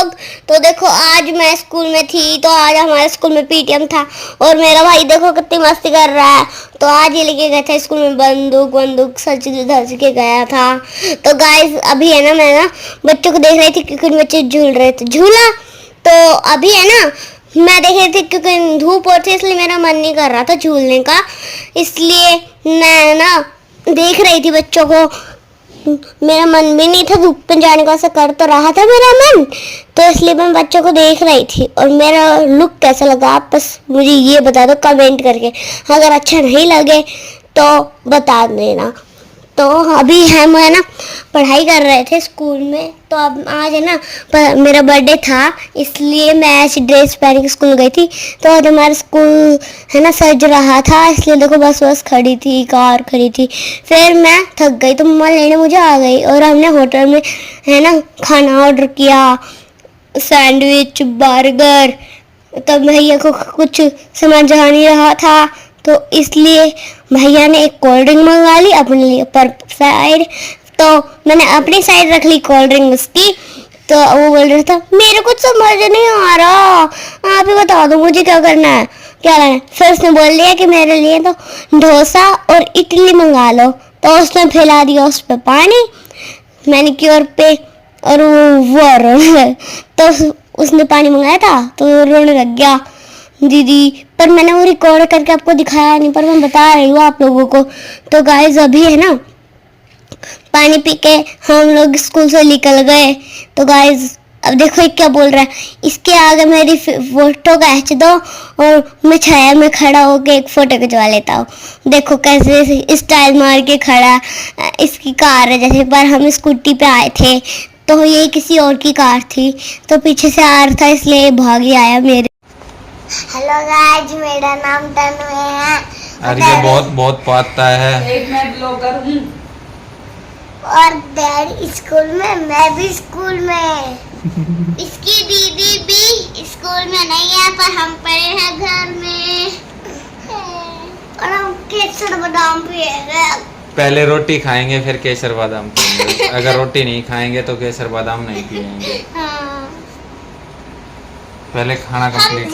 लोग। तो देखो आज मैं स्कूल में थी, तो आज हमारे स्कूल में पीटीएम था और मेरा भाई देखो कितनी मस्ती कर रहा है। तो आज ये लेके गया था स्कूल में बंदूक सच धज के गया था। तो गाइस अभी है ना, मैं ना बच्चों को देख रही थी क्योंकि बच्चे झूल रहे थे झूला। तो अभी है ना मैं देख रही थी क्योंकि धूप और थी इसलिए मेरा मन नहीं कर रहा था झूलने का, इसलिए मैं ना देख रही थी बच्चों को। मेरा मन भी नहीं था धूप में जाने का, ऐसा कर तो रहा था मेरा मन, तो इसलिए मैं बच्चों को देख रही थी। और मेरा लुक कैसा लगा आप बस मुझे ये बता दो कमेंट करके, अगर अच्छा नहीं लगे तो बता देना। तो अभी हम है ना पढ़ाई कर रहे थे स्कूल में। तो अब आज है ना मेरा बर्थडे था, इसलिए मैं ऐसी ड्रेस पहन के स्कूल गई थी। तो आज हमारा स्कूल है ना सज रहा था, इसलिए देखो बस खड़ी थी, कार खड़ी थी। फिर मैं थक गई तो मम्मा लेने मुझे आ गई और हमने होटल में है ना खाना ऑर्डर किया, सैंडविच बर्गर। तब भैया को कुछ समझ आ नहीं रहा था तो इसलिए भैया ने एक कोल्ड ड्रिंक मंगा ली अपने लिए पर साइड। तो मैंने अपनी साइड रख ली कोल्ड ड्रिंक उसकी। तो वो बोल रहा था मेरे कुछ समझ नहीं आ रहा, आप ही बता दो मुझे क्या करना है क्या लाना है। फिर उसने बोल दिया कि मेरे लिए तो डोसा और इडली मंगा लो। तो उसने फैला दिया उस पर पानी मैनिक्योर पे और वो रोने। तो उसने पानी मंगाया था तो रोने लग गया दीदी, पर मैंने वो रिकॉर्ड करके आपको दिखाया नहीं, पर मैं बता रही हूँ आप लोगों को। तो गाइस अभी है ना पानी पी के हम लोग स्कूल से निकल गए। तो गाइस अब देखो ये क्या बोल रहा है, इसके आगे मेरी फोटो खींच दो और मैं छाया में खड़ा होके एक फोटो खिंचवा लेता हूँ। देखो कैसे स्टाइल मार के खड़ा, इसकी कार है जैसे, पर हम स्कूटी पे आए थे तो ये किसी और की कार थी, तो पीछे से आ रहा था इसलिए भाग ही आया मेरे। हेलो गाइस मेरा नाम तन्वी है। अरे ये बहुत पाता है। एक मैं ब्लॉगर हूँ और डैडी स्कूल में, मैं भी स्कूल में। इसकी दीदी भी स्कूल में नहीं है पर हम पढ़े हैं घर में और हम केसर बादाम पिएंगे। पहले रोटी खाएंगे फिर केसर बादाम पिएंगे। अगर रोटी नहीं खाएंगे तो केसर बादाम नहीं पिएंगे। हाँ। पहले खाना कंप्लीट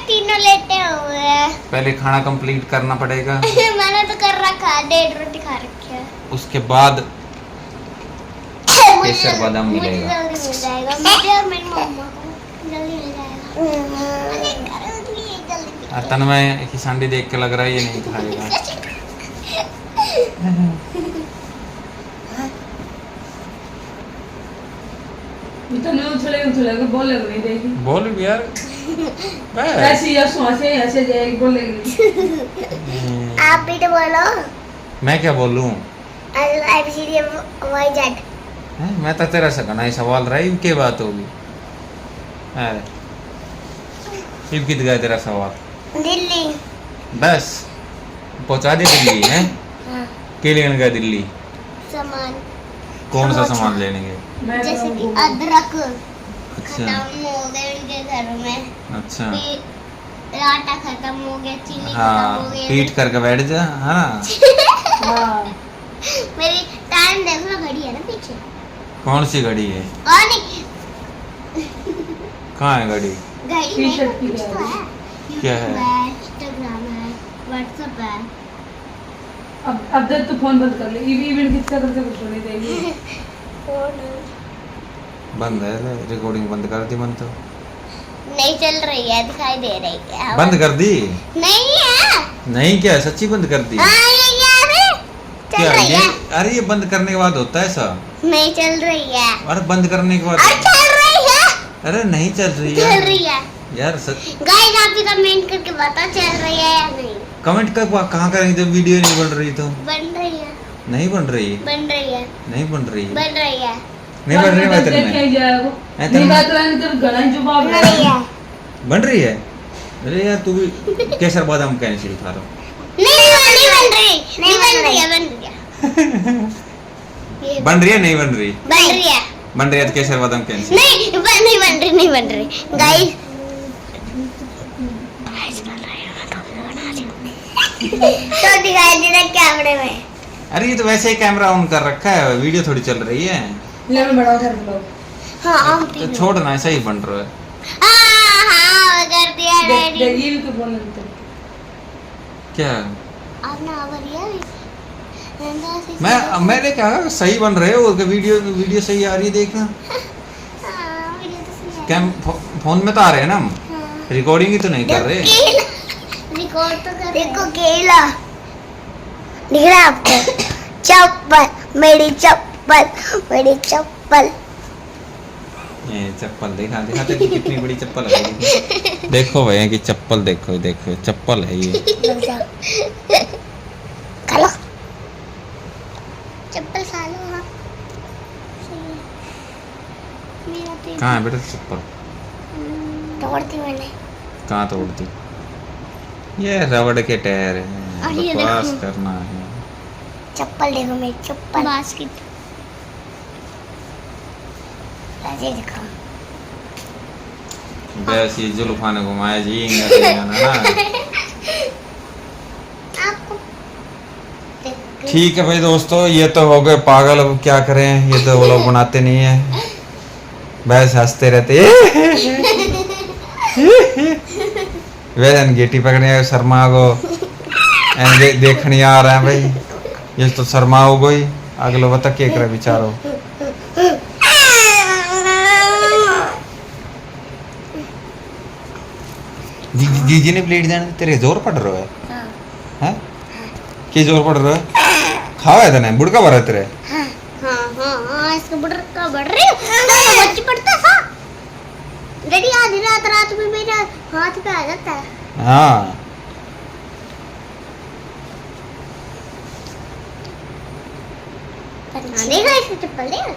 तीनों लेते हुए पहले खाना कंप्लीट करना पड़ेगा। मैंने तो कर रखा, 1.5 रोटी खा रखी है। उसके बाद केसर बादाम मिलेगा। जल्दी मिल जाएगा मुझे और मेरी मम्मा को जल्दी मिल जाएगा। तन्मय की सांडी देख के लग रहा है ये नहीं खाएगा। उछले बोले नहीं देगी। बोल भी यार ऐसे या सोचे ऐसे जाएगी बोलेगी। आप भी तो बोलो। मैं क्या बोलूं? YZ। मैं तो तेरा सकना सवाल रहा के बात होगी। शिव कित गया तेरा सवाल? दिल्ली। बस पहुंचा दे दिल्ली है। हाँ। के लेने गया दिल्ली? सामान। कौन सा सामान लेने गए? जैसे कि अदरक अच्छा खत्म हो गए उनके घर में। अच्छा आटा खत्म हो गया, चीनी खत्म हाँ हो गई। पीट करके बैठ जा है ना। हाँ मेरी टाइम देखो घड़ी है ना पीछे। कौन सी घड़ी है? और नहीं कहाँ है घड़ी? घड़ी नहीं टी-शर्ट की कुछ तो घड़ी। है। क्या है? इंस्टाग्राम है, व्हाट्सएप है। अब जब तू फोन बंद कर ले इवेंट किसका करके कुछ नहीं देगी। बंद है रिकॉर्डिंग बंद कर दी। मन तो नहीं चल रही है, दिखाई दे रही है। बंद कर दी? नहीं है। नहीं क्या सच्ची बंद कर दी? हाँ ये अरे चल क्या रही ये? है। अरे ये बंद करने के बाद होता है ऐसा? नहीं चल रही है। अरे बंद करने के बाद और चल रही है। अरे नहीं चल रही चल है रही है यार। सच गाइस आप भी कमेंट करके बता चल रही है या नहीं। कमेंट कर कहाँ करेंगे जब वीडियो नहीं बन रही तो? बन रही है। नहीं बन रही? बन रही है। नहीं बन रही? बन रही है। नहीं बन रही मैं तेरे में नहीं बात रहा जब गला जवाब बन रही है। बन रही है। अरे यार तू भी केसर बादाम कैंसिल खा रहा। नहीं बन रही। नहीं बन रही है। बन रही है। बन रही है नहीं बन रही? बन रही है। बन रही है तो केसर बादाम कैंसिल। नहीं बन रही गाइस। तो दिखाई दे रहा कैमरे में। अरे ये तो वैसे ही कैमरा ऑन कर रखा है, वीडियो थोड़ी चल रही है। ले मैं बड़ा कर लो। हाँ आम पी तो लो। छोड़ना, सही बन रहा है। हाँ कर दिया देख डैडी। ये भी तो फोन बंद कर। क्या आपने आवरिया भी मैंने कहा सही बन रहे हो, वीडियो सही आ रही है, देखना। हाँ वीडियो तो सही है। कैम फोन में तो आ रहे हैं ना हम, हाँ। रिकॉर्डिंग ही तो नहीं कर रहे। रिकॉर्ड तो कर देखो केला दिख रहा है आपको? चप्पल, मेरी चप्पल, मेरी चप्पल। ये चप्पल दिखाते कि कितनी बड़ी चप्पल है। देखो भैया की चप्पल, देखो देखो चप्पल है ये। खा लो चप्पल, खा लो। हाँ सही है। मेरा तो कहाँ है बेटा चप्पल? तोड़ती मैंने। कहाँ तोड़ती? ये रबड़ के टायर और है, ये बकवास देखो। करना है। चप्पल देखो मेरी चप्पल, बास्केट ऐसे दिखा। बस ये जुल्फा ने घुमाया जी, इंगा ना। आपको ठीक है भाई दोस्तों, ये तो हो गए पागल, अब क्या करें, ये तो वो लोग बनाते नहीं है, बस हंसते रहते। वैसे गेटी पकड़ने शर्मा को देखने आ रहा है भाई, ये तो शर्मा हो गई, अगलो बता के करे बेचारो। जीजी ने प्लेट जाने तेरे जोर पड़ रहा है? हाँ हैं? के जोर पड़ रहा है? खावा है तने बुड़का भरा तेरे? हाँ हाँ हाँ इसका बुढ़ का बढ़ रही है, बच्ची पड़ता था डैडी। आधी रात में मेरा हाथ पे आ जाता है। हाँ देखा इसकी चप्पल देखा।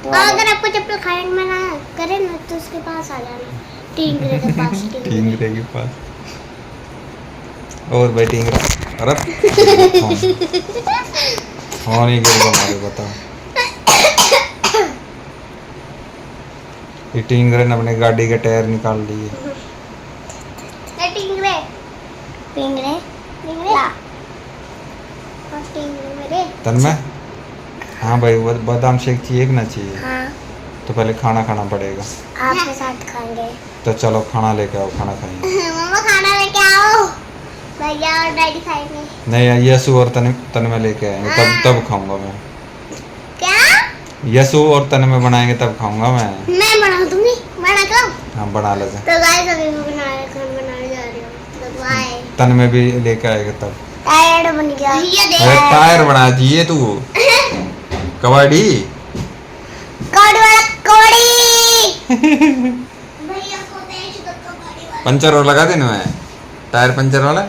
तो अगर आपको चप्पल खाने में ना करे ना तो उसके पास आ जाना, टिंगरे के पास। टिंगरे के पास। और भाई टिंगरा, अरे फोन ही गिर गया हमारे, बताओ। ये टिंगरे ने अपने गाड़ी के टायर निकाल लिए। टिंगरे टिंगरे टिंगरे ला टिंगरे मेरे। तन्मय, हाँ भाई वो बादाम शेक चाहिए कि ना चाहिए? हाँ तो पहले खाना खाना पड़ेगा। आपके साथ खाएंगे। तो चलो खाना लेके आओ, खाना खाएंगे। मम्मा खाना लेके आओ, भैया और डैडी खाएंगे। नहीं यशु और तन्मय लेके आएंगे, तब खाऊंगा मैं। क्या यशु और तन्मय बनाएंगे तब खाऊंगा मैं। मैं बना दूंगी, बना दो। हाँ बना लेते। तो गाइस अभी मैं बनाने जा रही हूँ, तो बाय। तन्मय भी लेके आएगा तब। टायर्ड बन गया ये देख। अरे टायर बना दिए तू, कबड्डी। कबड्डी वाला कबड्डी। भैया को देश तो कबड्डी वाला। पंचर और लगा देना है, टायर पंचर वाला।